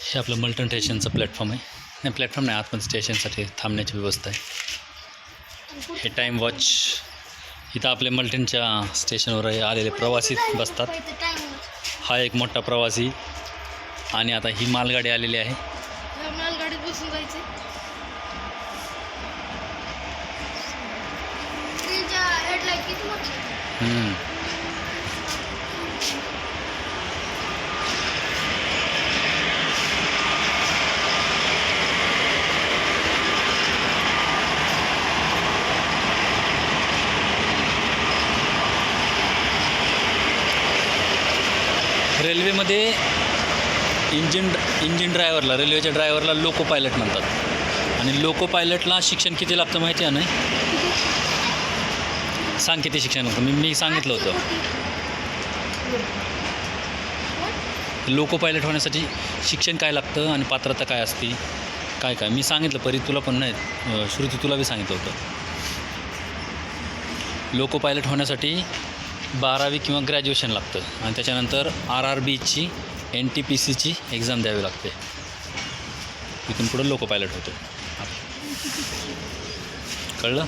हे आपलं मल्टन स्टेशनचं प्लॅटफॉर्म आहे. नाही, प्लॅटफॉर्म नाही, आतमध्ये स्टेशनसाठी थांबण्याची व्यवस्था आहे. हे टाईम वॉच. इथं आपले मल्टनच्या स्टेशनवर आलेले प्रवासी बसतात. हा एक मोठा प्रवासी. आणि आता ही मालगाडी आलेली आहे. मालगाडीत बसून जायचं. हेडलाईट किती मोठी. रेल्वेमध्ये इंजिन ड्रायव्हरला, रेल्वेच्या ड्रायव्हरला लोको पायलट म्हणतात. आणि लोको पायलटला शिक्षण किती लागतं माहिती आहे ना? सांग किती शिक्षण लागतं. मी सांगितलं होतं. लोको पायलट होण्यासाठी शिक्षण काय लागतं आणि पात्रता काय असते, काय मी सांगितलं. परी तुला पण नाही, श्रुती तुला बी सांगितलं होतं. लोको पायलट होण्यासाठी 12वी किंवा ग्रॅज्युएशन लागतं आणि त्याच्यानंतर RRBची NTPCची एक्झाम द्यावी लागते. इथून पुढं लोको पायलट होतो. कळलं?